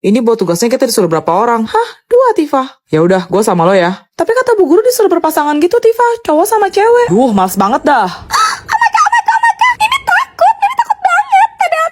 Ini buat tugasnya kita disuruh berapa orang? Hah? 2, Tifa. Ya udah, gue sama lo ya. Tapi kata bu guru disuruh berpasangan gitu, Tifa. Cowok sama cewek. Duh, males banget dah. Oh my god, Mimi takut banget. Tebel,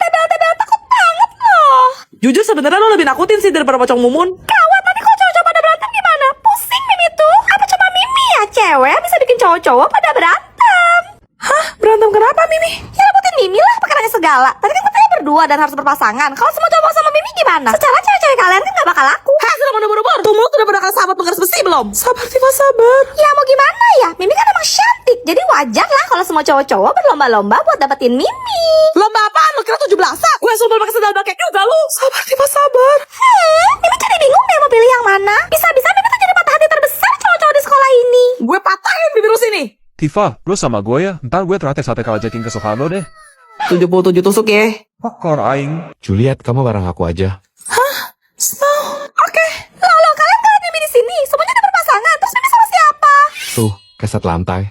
takut banget loh. Jujur sebenarnya lo lebih nakutin sih daripada pocong mumun. Gawat, nanti kalau cowok-cowok pada berantem gimana? Pusing Mimi tuh. Apa cuma Mimi ya cewek bisa bikin cowok-cowok pada berantem? Hah? Berantem kenapa, Mimi? Ya rebutin Mimi lah, pakai nanya segala. Tadi kan katanya berdua dan harus berpasangan. Kalau semua cowok sama Mimi gimana? Secara cewek-cewek kalian kan gak bakal laku. Hah, sudah buru-buru. Tuh mulut udah pernah sahabat penggaris besi belum? Sabar, Tifa, sabar. Ya mau gimana ya? Mimi kan emang cantik. Jadi wajar lah kalau semua cowok-cowok berlomba-lomba buat dapetin Mimi. Lomba apaan? Lo kira 17-an? Gue sumpah pakai sandal bakek juga lu. Sabar, Tifa, sabar. Mimi jadi bingung deh mau pilih yang mana. Bisa-bisa Mimi tuh jadi patah hati terbesar cowok-cowok di sekolah ini. Gue patahin bibir lu sini. Tifa, lu sama gue ya? Ntar gue terakhir sampai kalau jaking kesukaan lo deh. 77 tusuk ya. Fakor aing. Juliet, kamu bareng aku aja. Snow. Oke. Loh, kalian ngeliat Mimi di sini. Semuanya udah berpasangan. Terus Mimi sama siapa? Tuh, keset lantai.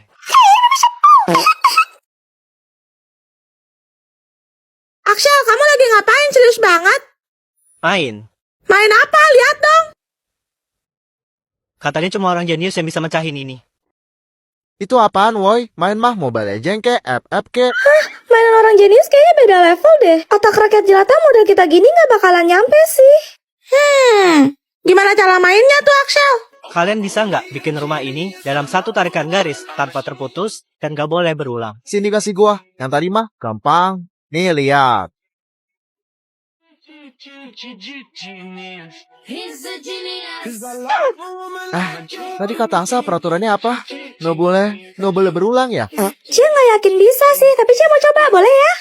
Akshel, kamu lagi ngapain? Serius banget? Main. Main apa? Lihat dong. Katanya cuma orang jenius yang bisa mecahin ini. Itu apaan, woi? Main mah Mobile Legends ke, FF ke? Mainan orang jenius kayaknya beda level deh. Otak rakyat jelata model kita gini nggak bakalan nyampe sih. Gimana cara mainnya tuh, Akshel? Kalian bisa nggak bikin rumah ini dalam satu tarikan garis tanpa terputus dan gak boleh berulang? Sini kasih gua. Yang tadi mah gampang. Nih, lihat. Tadi kata Angsa peraturannya apa? Nggak boleh berulang ya? Cia nggak yakin bisa sih, tapi Cia mau coba, boleh ya?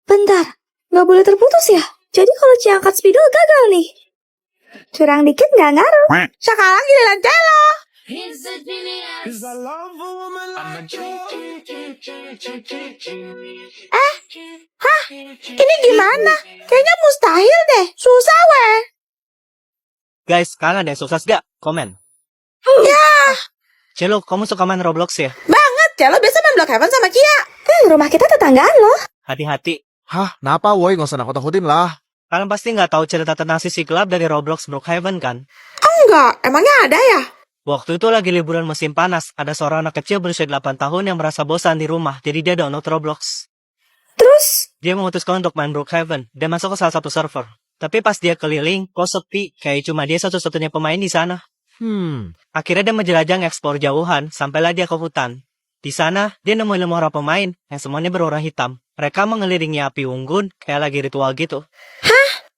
Bentar, nggak boleh terputus ya? Jadi kalau Cia angkat spidol gagal nih. Curang dikit nggak ngaruh. Sekarang giliran Celo. Ini gimana? Kayaknya mustahil deh. Susah weh. Guys, kalian ada yang sukses gak? Komen. Ya, Celo, kamu suka main Roblox ya? banget. Celo biasa main Blockhaven sama Kia. Rumah kita tetanggaan loh. Hati-hati. Hah, kenapa woi? Nggak usah nakut-nakutin lah. Kalian pasti nggak tahu cerita tentang sisi gelap dari Roblox Brookhaven kan? Enggak, emangnya ada ya? Waktu itu lagi liburan musim panas, ada seorang anak kecil berusia 8 tahun yang merasa bosan di rumah, jadi dia download Roblox. Terus? Dia memutuskan untuk main Brookhaven dan masuk ke salah satu server. Tapi pas dia keliling, kok sepi, kayak cuma dia satu-satunya pemain di sana. Akhirnya dia menjelajah nge-explore jauhan, sampailah dia ke hutan. Di sana, dia nemuin 5 orang pemain yang semuanya berwarna hitam. Mereka mengelilingi api unggun, kayak lagi ritual gitu.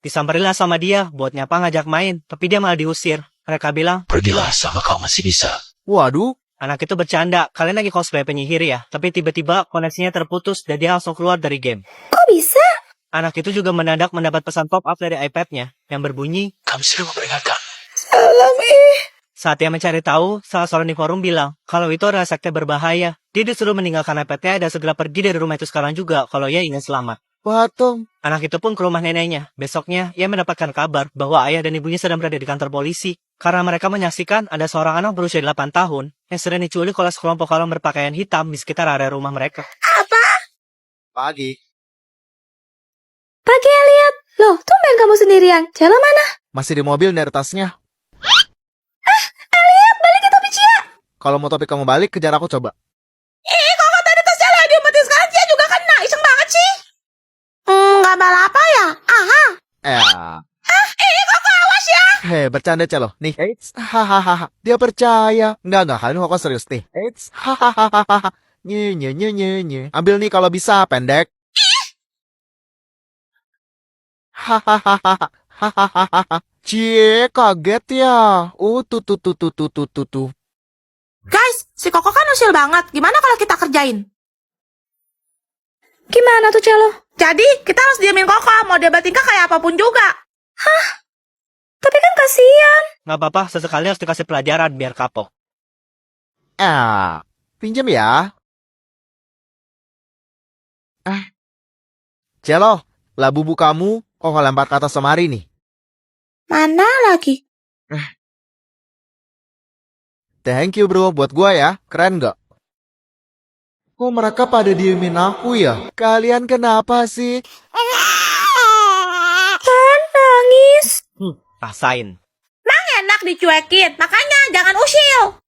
Disamperinlah sama dia, buat nyapa ngajak main, tapi dia malah diusir. Mereka bilang, Pergilah sama kau masih bisa. Waduh, anak itu bercanda, kalian lagi cosplay penyihir ya? Tapi tiba-tiba koneksinya terputus dan dia langsung keluar dari game. Kok bisa? Anak itu juga mendadak mendapat pesan pop-up dari iPad-nya yang berbunyi, Kami sudah memperingatkan. Salam saat dia mencari tahu, salah seorang di forum bilang, kalau itu adalah sekte berbahaya. Dia disuruh meninggalkan iPad-nya dan segera pergi dari rumah itu sekarang juga, kalau ia ingin selamat. patung. Anak itu pun ke rumah neneknya. Besoknya, ia mendapatkan kabar bahwa ayah dan ibunya sedang berada di kantor polisi. Karena mereka menyaksikan ada seorang anak berusia 8 tahun yang sedang diculik oleh sekelompok orang berpakaian hitam di sekitar area rumah mereka. Apa? Pagi. Pagi Elliot. Loh, tumben kamu sendirian. Celo mana? Masih di mobil nih tasnya. Elliot, balik ke topi Cia. Kalau mau topik kamu balik, kejar aku coba. Kok tadi tasnya lah diumpetin sekarang Cia juga kena. Iseng banget sih. Nggak malah apa ya? Aha. Kok awas ya? Hei, bercanda Celo. Nih, eits, hahaha. Dia percaya. Enggak, kalian kok serius nih. Eits, hahaha. Nye. Ambil nih kalau bisa, pendek. Hahaha. Cie, kaget ya. Tuh. Guys, si Koko kan usil banget. Gimana kalau kita kerjain? Gimana tuh, Celo? Jadi, kita harus diamin Koko. Mau dia bertingkah kayak apapun juga. Hah? Tapi kan kasihan. Nggak apa-apa, sesekali harus dikasih pelajaran biar kapok. Pinjam ya. Celo, lah bubu kamu kok lempar ke atas lemari nih? Mana lagi? Thank you bro, buat gua ya. Keren gak? Kok mereka pada diemin aku ya? Kalian kenapa sih? Kan nangis. Rasain. Enak dicuekin, makanya jangan usil.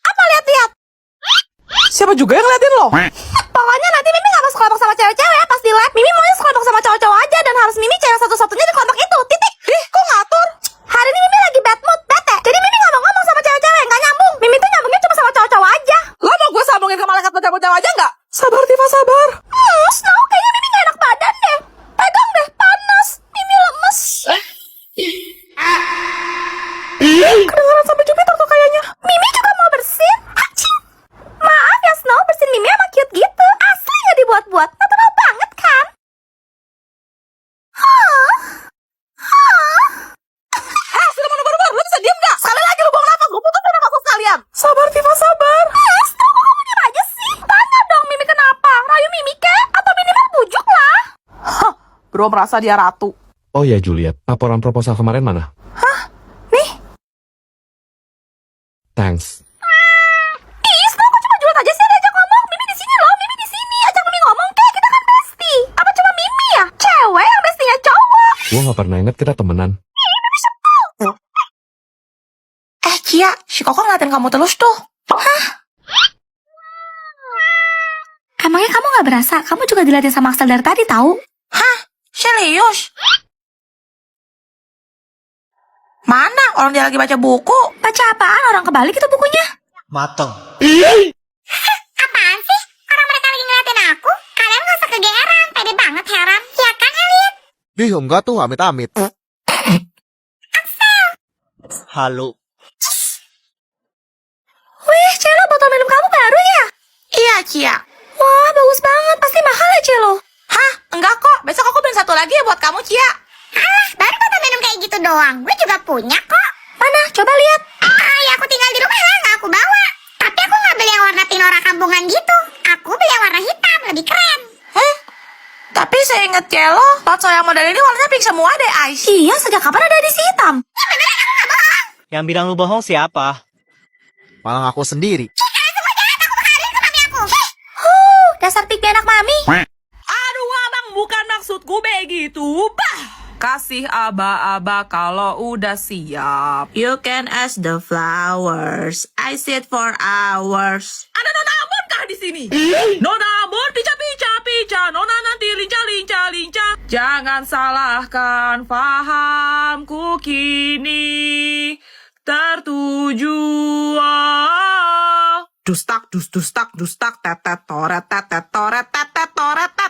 Apa lihat-lihat? Siapa juga yang ngeliatin lo? Pokoknya nanti Mimi gak masuk kelompok sama cewek-cewek ya pas di lab. Mimi maunya sekelompok sama cowok-cowok aja dan harus Mimi cewek satu-satunya di kelompok itu. Titik. Kok ngatur? Hari ini Mimi lagi bad mood, bete. Jadi Mimi gak mau ngomong sama cewek-cewek, gak nyambung. Mimi tuh nyambungnya cuma sama cowok-cowok aja. Lo mau gue sambungin ke malaikat bocah-bocah aja nggak? Sabar Tifa, sabar. Snow, kayaknya Mimi gak enak badan deh. Pegang deh, panas. Mimi lemes. Kedengaran sampai Jupiter tuh kayaknya. Mimi juga mau bersin. Hacing. Maaf ya Snow, bersin Mimi emang cute gitu. Asli gak dibuat-buat. Natural banget kan? Sudah mau nubar-nubar, lo bisa diem nggak? Sekali lagi lo buang nafas, gue putus dan nafas sekalian. Sabar Tifa, sabar. Snow, kok kamu diem aja sih? Tanya dong Mimi kenapa? Rayu Mimi kek? Atau minimal bujuk lah. Bro merasa dia ratu. Oh ya Juliet, laporan proposal kemarin mana? Nih. Thanks. Ih, Snow, kok cuma Juliet aja sih diajak ngomong? Mimi di sini loh, Mimi di sini. Ajak Mimi ngomong kek, kita kan bestie. Apa cuma Mimi ya? Cewek yang bestinya cowok. Gue gak pernah inget kita temenan. Cia, si Koko ngeliatin kamu terus tuh. Hah? Emangnya kamu gak berasa? Kamu juga diliatin sama Axel dari tadi tahu? Hah? Serius? Mana? Orang dia lagi baca buku. Baca apaan? Orang kebalik itu bukunya. Mateng. Apaan sih? Orang mereka lagi ngeliatin aku. Kalian gak usah kegeeran. Pede banget heran. Ya kan, Elliot? Ih, enggak tuh, amit-amit. Halo. Wih, Celo, botol minum kamu baru ya? Iya, Cia. Wah, bagus banget. Pasti mahal ya, Celo? Hah? Enggak kok. Besok aku beli satu lagi ya buat kamu, Cia. Alah, baru botol minum kayak gitu doang. Gue juga punya kok. Mana? Coba lihat. Ya aku tinggal di rumah lah, nggak aku bawa. Tapi aku nggak beli yang warna pinora kampungan gitu. Aku beli yang warna hitam, lebih keren. Tapi saya inget Celo, potso yang model ini warnanya pink semua deh, Ais. Iya, sejak kapan ada edisi hitam? Ya beneran, aku nggak bohong. Yang bilang lu bohong siapa? Malah aku sendiri. Dasar pipi anak mami. Aduh abang, bukan maksudku begitu. Bah. Kasih aba-aba kalau udah siap. You can ask the flowers. I sit for hours. Ada Nona Ambon kah di sini? Nona Ambon, pica. Nona nanti linca. Jangan salahkan fahamku kini tertuju. Dustak, tetet, toret,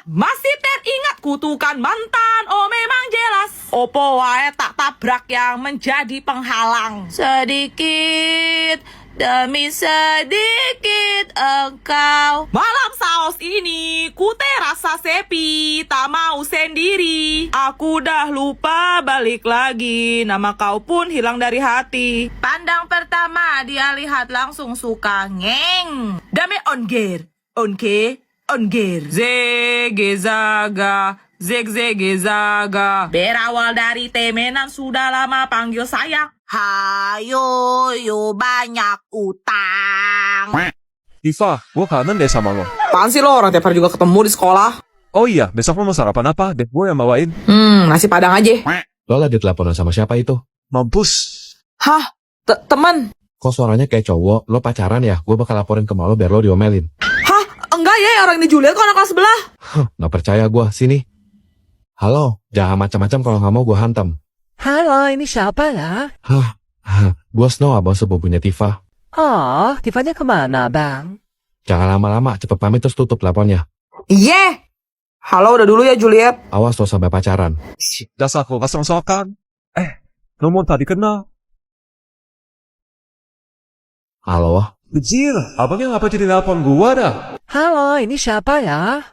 Masih teringat kutukan mantan, oh memang jelas. Opo wae tak tabrak yang menjadi penghalang. Sedikit demi sedikit engkau. Malam saus ini ku terasa sepi, tak mau sendiri. Aku dah lupa balik lagi, nama kau pun hilang dari hati. Pandang pertama dia lihat langsung suka ngeng. Dame onger. Zege zaga. Berawal dari temenan sudah lama panggil sayang. Hayo, yo banyak utang. Tifa, gue kangen deh sama lo. Apaan sih lo, orang tiap hari juga ketemu di sekolah. Oh iya, besok lo mau sarapan apa? Deh gue yang bawain. Nasi padang aja. Lo lagi teleponan sama siapa itu? Mampus. Hah? Temen? Kok suaranya kayak cowok? Lo pacaran ya? Gue bakal laporin ke lo biar lo diomelin. Hah? Enggak ya, orang ini Juliet kok anak kelas sebelah. Nggak percaya gue. Sini. Halo, jangan macam-macam kalau nggak mau gue hantam. Halo, ini siapa ya? Gue Snow, abang sepupunya Tifa. Oh, Tifanya kemana, Bang? Jangan lama-lama, cepet pamit terus tutup teleponnya. Iya. Halo, udah dulu ya Juliet. Awas lo sampai pacaran. Dasar kulkas rongsokan. Lo mau tadi kenal? Halo, Kecil, abangnya ngapa jadi nelpon gua dah? Halo, ini siapa ya?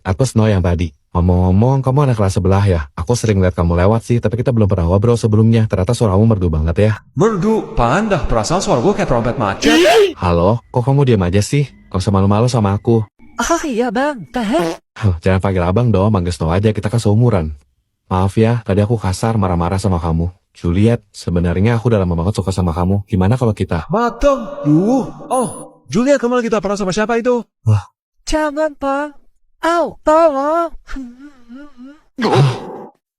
aku Snow yang tadi. Ngomong-ngomong, kamu anak kelas sebelah ya? Aku sering lihat kamu lewat sih, tapi kita belum pernah ngobrol sebelumnya. Ternyata suaramu merdu banget ya. Merdu, pandah, perasaan suara gua kayak trompet macet. Halo, kok kamu diam aja sih? Gak usah malu-malu sama aku. Oh iya, Bang. Teh. Jangan panggil abang dong, manggil Snow aja, kita kan seumuran. Maaf ya, tadi aku kasar marah-marah sama kamu. Juliet, sebenarnya aku udah lama banget suka sama kamu. Gimana kalau kita? Mateng, oh, Julia kemarin kita pernah sama siapa itu? Wah, Jangan, Bang. Au, tolong.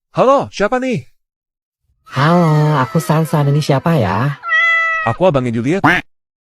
Halo, siapa nih? Halo, aku Sansan. Ini siapa ya? Aku abangnya Juliet.